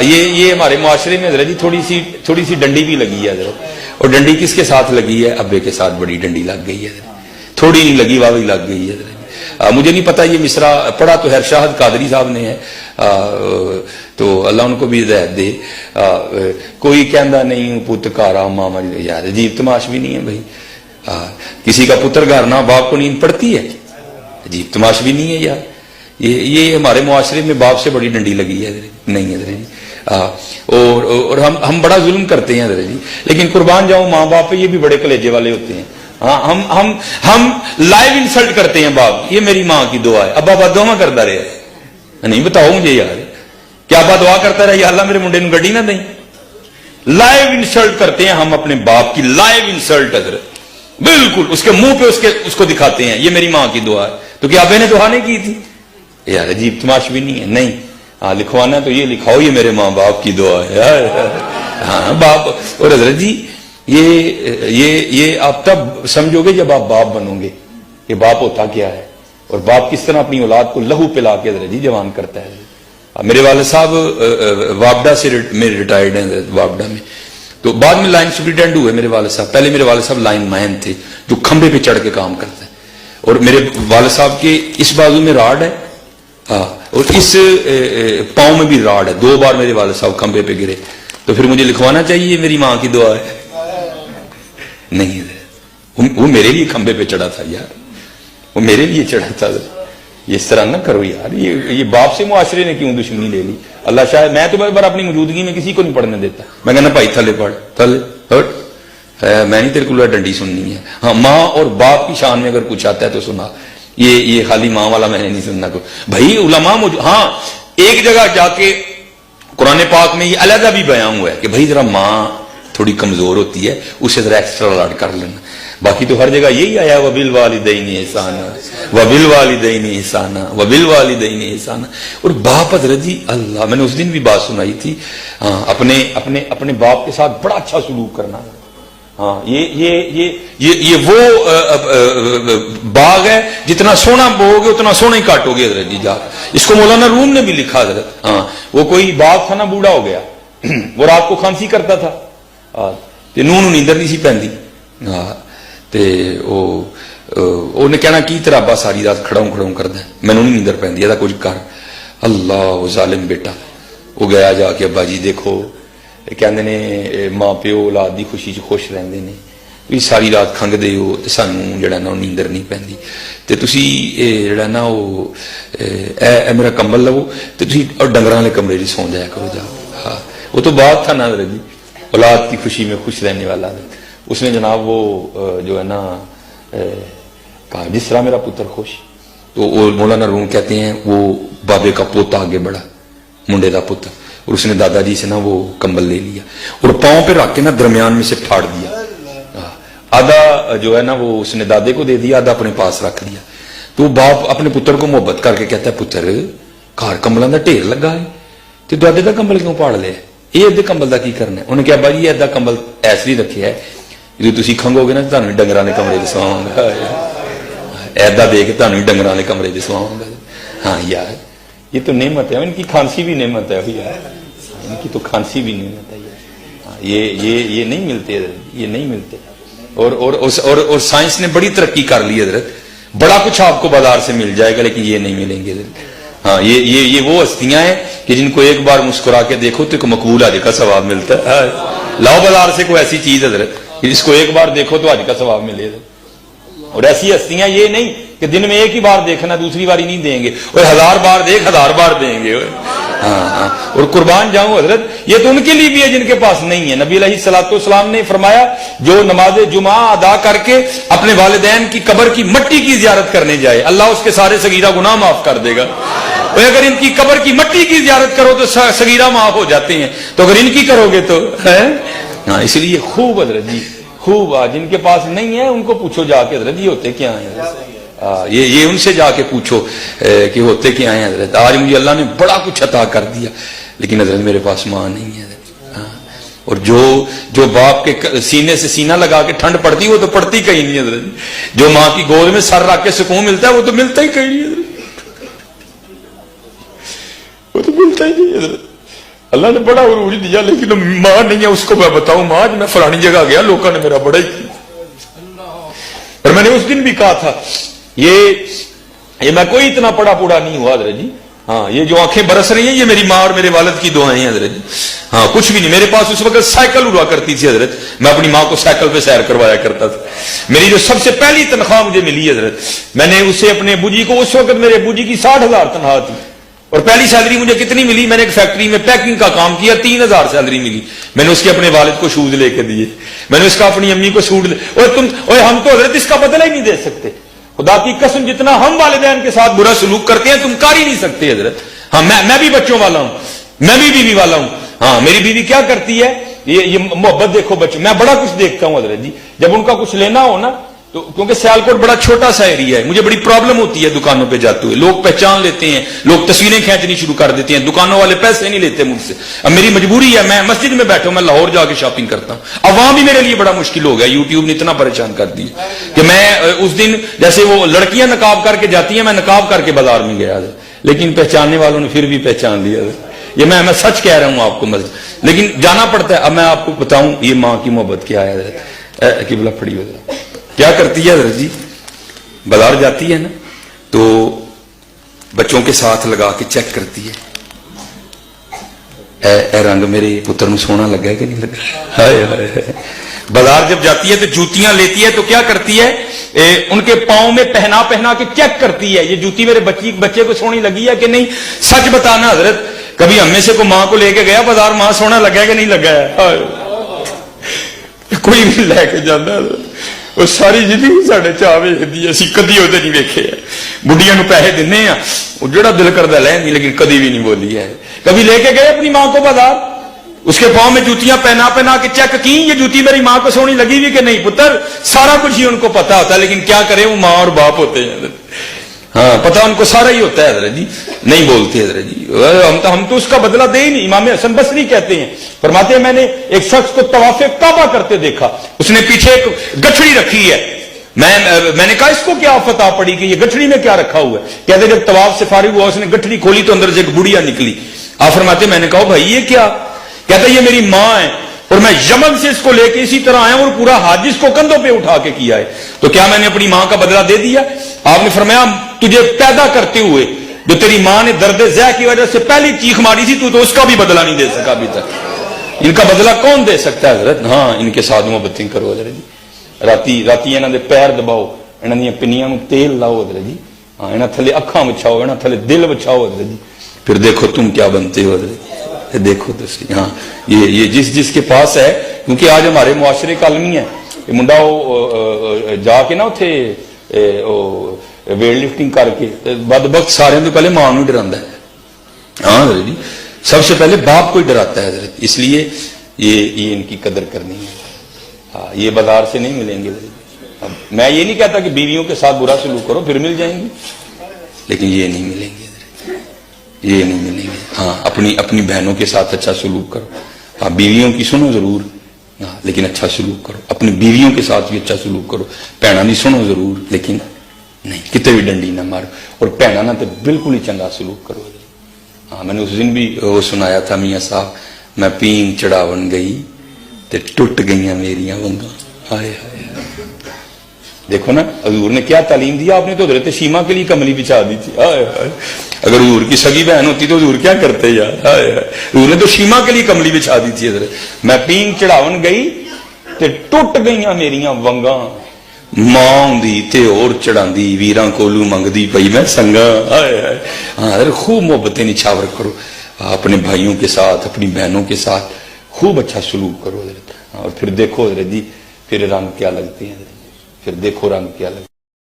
یہ ہمارے معاشرے میں حضرت جی تھوڑی سی ڈنڈی بھی لگی ہے حضرت، اور ڈنڈی کس کے ساتھ لگی ہے؟ ابے کے ساتھ بڑی ڈنڈی لگ گئی ہے حضرت، تھوڑی نہیں لگی واقعی لگ گئی ہے حضرت۔ مجھے نہیں پتا یہ مصرع پڑھا تو ہرشاہد قادری صاحب نے ہے، تو اللہ ان کو بھی ہدایت دے۔ کوئی کہندا نہیں پت کارا ماما، یار عجیب تماش بھی نہیں ہے بھائی، کسی کا پتر گھر نہ باپ کو نیند پڑتی ہے، عجیب تماش بھی نہیں ہے یار۔ یہ ہمارے معاشرے میں باپ سے بڑی ڈنڈی لگی ہے نہیں ہے حضرت جی، اور ہم بڑا ظلم کرتے ہیں حضرت جی، لیکن قربان جاؤں ماں باپ پہ یہ بھی بڑے کلیجے والے ہوتے ہیں۔ ہم لائیو انسلٹ کرتے ہیں باپ، یہ میری ماں کی دعا ہے، ابا بد دعا کرتا رہا، نہیں بتاؤ مجھے یار کیا ابا دعا کرتا رہا یا اللہ میرے منڈے نو گڈی نہ دیں؟ لائیو انسلٹ کرتے ہیں ہم اپنے باپ کی، لائیو انسلٹ حضرت، بالکل اس کے منہ پہ اس کو دکھاتے ہیں یہ میری ماں کی دعا ہے، تو کیا ابے نے دعا نہیں کی تھی؟ یار عجیب تماش بھی نہیں ہے، نہیں لکھوانا تو یہ لکھاؤ یہ میرے ماں باپ کی دعا ہے یار۔ ہاں باپ، اور حضرت جی یہ آپ تب سمجھو گے جب آپ باپ بنو گے کہ باپ ہوتا کیا ہے، اور باپ کس طرح اپنی اولاد کو لہو پلا کے حضرت جی جوان کرتا ہے۔ میرے والد صاحب وابڈا سے میرے ریٹائرڈ ہیں وابڈا میں، تو بعد میں لائن سپرنٹینڈنٹ ہوئے میرے والد صاحب، پہلے میرے والد صاحب لائن مین تھے جو کھمبے پہ چڑھ کے کام کرتے ہیں، اور میرے والد صاحب کے اس بازو میں راڈ ہے اور اس پاؤں میں بھی راڈ ہے، 2 بار میرے والد صاحب کھمبے پہ گرے، تو پھر مجھے لکھوانا چاہیے میری ماں کی دعا ہے؟ نہیں، وہ میرے لیے کھمبے پہ چڑھا تھا یار، وہ میرے لیے چڑھا تھا۔ یہ اس طرح نہ کرو یار، یہ باپ سے معاشرے نے کیوں دشمنی لے لی؟ اللہ شاید میں تو بار اپنی موجودگی میں کسی کو نہیں پڑھنے دیتا، میں کہنا بھائی تھلے پڑھ، تھلے ہٹ، میں نہیں تیرے کو ڈنڈی سننی ہے۔ ہاں ماں اور باپ کی شان میں اگر کچھ آتا ہے تو سنا، یہ خالی ماں والا میں نے نہیں سننا کو بھائی علماء ہاں ایک جگہ جا کے قرآن پاک میں یہ علیحدہ بھی بیان ہوا ہے کہ بھائی ذرا ماں تھوڑی کمزور ہوتی ہے، اسے ذرا ایکسٹرا لاڈ کر لینا، باقی تو ہر جگہ یہی آیا وَبِالْوَالِدَيْنِ إِحْسَانًا وَبِالْوَالِدَيْنِ إِحْسَانًا وَبِالْوَالِدَيْنِ إِحْسَانًا۔ اور باپ حضرت جی اللہ، میں نے اس دن بھی بات سنائی تھی، اپنے باپ کے ساتھ بڑا اچھا سلوک کرنا۔ ہاں یہ وہ باغ ہے جتنا سونا بو گے اتنا سونا ہی کاٹو گے حضرت جی جا، اس کو مولانا روم نے بھی لکھا حضرت۔ ہاں وہ کوئی باغ تھا نا، بوڑھا ہو گیا، وہ رات کو کھانسی کرتا تھا تے نونو نیندر نہیں سی پیندی، انہیں کہنا کی تیرا ابا ساری رات کھڑاؤں کردا ہے، مینوں نہیں نیندر پیندی، ایدا کچھ کر۔ اللہ وہ ظالم بیٹا، وہ گیا جا کے ابا جی دیکھو کہندے نے ماں پیو اولاد دی خوشی چ خوش رہندے نے، تسی ساری رات کھنگ دے ہو تے سانوں جڑا نا نیندر نہیں پیندی، تے تسی جڑا نا اے میرا کمبل لو تے تسی ڈنگراں والے کمرے وچ سو جایا کرو جا۔ ہاں وہ تو بات تھا نا حضرت جی، اولاد کی خوشی میں خوش رہنے والا۔ اس نے جناب وہ جو ہے نا کہا جس طرح میرا پتر خوش، تو وہ مولانا روم کہتے ہیں وہ بابے کا پوتا آگے بڑھا، منڈے کا پتر، اور اس نے دادا جی سے نا وہ کمبل لے لیا اور پاؤں پہ رکھ کے نا درمیان میں سے پھاڑ دیا، آدھا جو ہے نا وہ اس نے دادے کو دے دیا، آدھا اپنے پاس رکھ دیا۔ تو باپ اپنے پتر کو محبت کر کے کہتا ہے پتر گھر کمبلوں کا ڈھیر لگا ہے تو دادے کا کمبل کیوں پاڑ لیا؟ یہ ادھے کمبل کا کی کرنا ہے؟ انہیں کہا بھائی یہ ادھا کمبل ایسے رکھے ہے جب تھی کھنگو گے نا تو ڈنگر والے کمرے چ سواؤں گا، ایدا دے کے تمہیں ڈنگر والے کمرے چ سواؤں گا۔ ہاں یار یہ تو نعمت ہے، ان کی کھانسی بھی نعمت ہے یار، ان کی تو کھانسی بھی نعمت ہے یار، یہ نہیں ملتے یہ نہیں ملتے۔ اور سائنس نے بڑی ترقی کر لی حضرت، بڑا کچھ آپ کو بازار سے مل جائے گا لیکن یہ نہیں ملیں گے حضرت۔ ہاں یہ وہ ہستیاں ہیں کہ جن کو ایک بار مسکرا کے دیکھو تو ایک مقبول حج کا ثواب ملتا ہے۔ لاؤ بازار سے کوئی ایسی چیز حضرت جس کو ایک بار دیکھو تو حج کا ثواب ملے گا، اور ایسی ہستیاں یہ نہیں کہ دن میں ایک ہی بار دیکھنا دوسری باری نہیں دیں گے، اور 1000 بار دیکھ 1000 بار دیں گے۔ ہاں اور قربان جاؤں حضرت یہ تو ان کے لیے بھی ہے جن کے پاس نہیں ہے۔ نبی علیہ الصلوۃ والسلام نے فرمایا جو نماز جمعہ ادا کر کے اپنے والدین کی قبر کی مٹی کی زیارت کرنے جائے اللہ اس کے سارے صغیرہ گناہ معاف کر دے گا، اور اگر ان کی قبر کی مٹی کی زیارت کرو تو صغیرہ معاف ہو جاتے ہیں، تو اگر ان کی کرو گے تو ہاں اس لیے خوب حضرت جی خوب، جن کے پاس نہیں ہے ان کو پوچھو جا کے حضرت جی ہوتے کیا ہیں، یہ ان سے جا کے پوچھو کہ ہوتے کیا ہیں حضرت۔ آج مجھے اللہ نے بڑا کچھ عطا کر دیا لیکن حضرت میرے پاس ماں نہیں ہے حضرت۔ اور جو باپ کے سینے سے سینہ لگا کے ٹھنڈ پڑتی وہ تو پڑتی کہیں نہیں حضرت، جو ماں کی گود میں سر رکھ کے سکون ملتا ہے وہ تو ملتا ہی کہیں نہیں حضرت، وہ تو ملتا ہی نہیں حضرت۔ اللہ نے بڑا عروج دیا, لیکن ماں نہیں ہے. اس کو میں بتاؤں ماں میں فلانی جگہ گیا, لوگوں نے میرا بڑا ہی کیا. اور میں نے اس دن بھی کہا تھا یہ میں کوئی اتنا پڑا پوڑا نہیں ہوا حضرت جی. ہاں یہ جو آنکھیں برس رہی ہیں یہ میری ماں اور میرے والد کی دعائیں ہیں حضرت جی. ہاں کچھ بھی نہیں. میرے پاس اس وقت سائیکل ہوا کرتی تھی حضرت, میں اپنی ماں کو سائیکل پہ سیر کروایا کرتا تھا. میری جو سب سے پہلی تنخواہ مجھے ملی حضرت, میں نے اسے اپنے ابو جی کو, اس وقت میرے ابو جی کی 60,000 تنخواہ تھی, اور پہلی سیلری مجھے کتنی ملی, میں نے ایک فیکٹری میں پیکنگ کا کام کیا, 3,000 سیلری ملی. میں نے اس کے اپنے والد کو شوز لے کے دیے, میں نے اس کا اپنی امی کو سوٹ لے. اور ہم تو حضرت اس کا بدلہ ہی نہیں دے سکتے. خدا کی قسم جتنا ہم والدین کے ساتھ برا سلوک کرتے ہیں تم کر ہی نہیں سکتے حضرت. ہاں میں بھی بچوں والا ہوں, میں بھی بیوی والا ہوں. ہاں میری بیوی کیا کرتی ہے, یہ محبت دیکھو بچوں, میں بڑا کچھ دیکھتا ہوں حضرت جی. جب ان کا کچھ لینا ہو نا, تو کیونکہ سیالکوٹ بڑا چھوٹا سا ایریا ہے, مجھے بڑی پرابلم ہوتی ہے دکانوں پہ جاتے ہوئے. لوگ پہچان لیتے ہیں, لوگ تصویریں کھینچنی شروع کر دیتے ہیں, دکانوں والے پیسے نہیں لیتے مجھ سے. اب میری مجبوری ہے, میں مسجد میں بیٹھا ہوں, میں لاہور جا کے شاپنگ کرتا ہوں. اب وہاں بھی میرے لیے بڑا مشکل ہو گیا, یوٹیوب نے اتنا پریشان کر دیا کہ میں اس دن جیسے وہ لڑکیاں نقاب کر کے جاتی ہیں, میں نقاب کر کے بازار میں گیا, لیکن پہچاننے والوں نے پھر بھی پہچان لیا. یہ میں سچ کہہ رہا ہوں آپ کو, لیکن جانا پڑتا ہے. اب میں آپ کو بتاؤں یہ ماں کی محبت کیا ہے. قبلہ پھڑی ہو جائے کیا کرتی ہے حضرت جی, بازار جاتی ہے نا تو بچوں کے ساتھ لگا کے چیک کرتی ہے, اے رنگ میرے پتر میں سونا لگا ہے کہ نہیں لگا. ہائے ہائے. بازار جب جاتی ہے تو جوتیاں لیتی ہے, تو کیا کرتی ہے, ان کے پاؤں میں پہنا کے چیک کرتی ہے یہ جوتی میرے بچے کو سونی لگی ہے کہ نہیں. سچ بتانا حضرت, کبھی ہم میں سے کوئی ماں کو لے کے گیا بازار, ماں سونا لگا ہے کہ نہیں لگا ہے. کوئی بھی لے کے جانا, وہ ساری زندگی ساڈے چاہ ویکھدی, اسی کدی وہ نہیں ویکھے. بڑھیاں نو پیسے دینے ہیں, وہ جڑا دل کرتا لینی, لیکن کدی بھی نہیں بولی ہے. کبھی لے کے گئے اپنی ماں کو بازار, اس کے پاؤں میں جوتیاں پہنا کے چیک کی, یہ جوتی میری ماں کو سونی لگی ہوئی کہ نہیں. پتر سارا کچھ ہی ان کو پتا ہوتا ہے, لیکن کیا کرے وہ ماں اور باپ ہوتے ہیں. ہاں پتا ان کو سارا ہی ہوتا ہے حضرت جی, نہیں بولتے حضرت جی. ہم تو اس کا بدلہ دے ہی نہیں. امام حسن بصری کہتے ہیں, فرماتے ہیں میں نے ایک شخص کو طواف کعبہ کرتے دیکھا, اس نے پیچھے ایک گٹھڑی رکھی ہے. میں نے کہا اس کو کیا آفت آ پڑی کہ یہ گٹھڑی میں کیا رکھا ہوا ہے. کہتے جب طواف سے فارغ ہوا, اس نے گٹھڑی کھولی تو اندر سے ایک بڑھیا نکلی. آپ فرماتے میں نے کہا بھائی یہ کیا, کہتا یہ میری ماں ہے, اور میں یمن سے اس کو لے کے اسی طرح آیا اور پورا حج اس کو کندھوں پہ اٹھا کے کیا ہے. تو کیا میں نے اپنی ماں کا بدلہ دے دیا؟ آپ نے فرمایا تجھے پیدا کرتے ہوئے جو تیری ماں نے درد زہ کی وجہ سے پہلی چیخ ماری تھی, تو اس کا بھی بدلہ نہیں دے سکا ابھی تک. ان کا بدلہ کون دے سکتا ہے حضرت؟ ہاں ان کے ساتھ محبتیں کرو حضرت جی. راتی انہاں دے پیر دباؤ, انہاں دی پنیاں نوں تیل لاؤ حضرت جی. ہاں انہاں تھلے اکھاں وچھاؤ, انہاں تھلے دل وچھاؤ حضرت جی. پھر دیکھو تم کیا بنتے ہو حضرت جی. دیکھو تو صحیح. ہاں یہ جس کے پاس ہے, کیونکہ آج ہمارے معاشرے کا المی ہے. یہ منڈا جا کے نا اتھے ویٹ لفٹنگ کر کے بدبخت سارے تو پہلے ماں نو ڈراتا ہے. ہاں حضرت جی, سب سے پہلے باپ کو ہی ڈراتا ہے حضرت. اس لیے یہ ان کی قدر کرنی ہے. ہاں یہ بازار سے نہیں ملیں گے. اب میں یہ نہیں کہتا کہ بیویوں کے ساتھ برا سلوک کرو پھر مل جائیں گی, لیکن یہ نہیں ملیں گے, یہ نہیں ملیں گے. ہاں اپنی بہنوں کے ساتھ اچھا سلوک کرو. ہاں بیویوں کی سنو ضرور, ہاں لیکن اچھا سلوک کرو. اپنی بیویوں کے ساتھ بھی اچھا سلوک کرو. بھੈਣਾਂ نہیں سنو ضرور, لیکن نہیں کتے بھی ڈنڈی نہ مارو. اور بھੈਣਾں نہ تو بالکل ہی چنگا سلوک کرو. ہاں میں نے اس دن بھی وہ سنایا تھا میاں صاحب, میں پینگ چڑھاون گئی تے ٹوٹ گئیاں میریاں ونگاں. ہائے ہائے. دیکھو نا حضور نے کیا تعلیم دیا. آپ نے تو حضرت شیما کے لیے کملی بچھا دی تھی. اگر حضور کی سگی بہن ہوتی تو حضور کیا کرتے یار. حضور نے تو شیما کے لیے کملی بچھا دی تھی. حضرت میں پینگ چڑھاون گئی تے ٹوٹ گئیاں میریاں ونگاں, ماں ہوندی تے اور چڑھاندی, ویراں کولو منگدی پئی میں سنگاں. ہاں حضرت خوب محبتیں نچھاور کرو اپنے بھائیوں کے ساتھ, اپنی بہنوں کے ساتھ خوب اچھا سلوک کرو حضرت. اور پھر دیکھو حضرت جی, پھر رنگ کیا لگتے ہیں حضرت, پھر دیکھو رنگ کیا لگتے ہیں.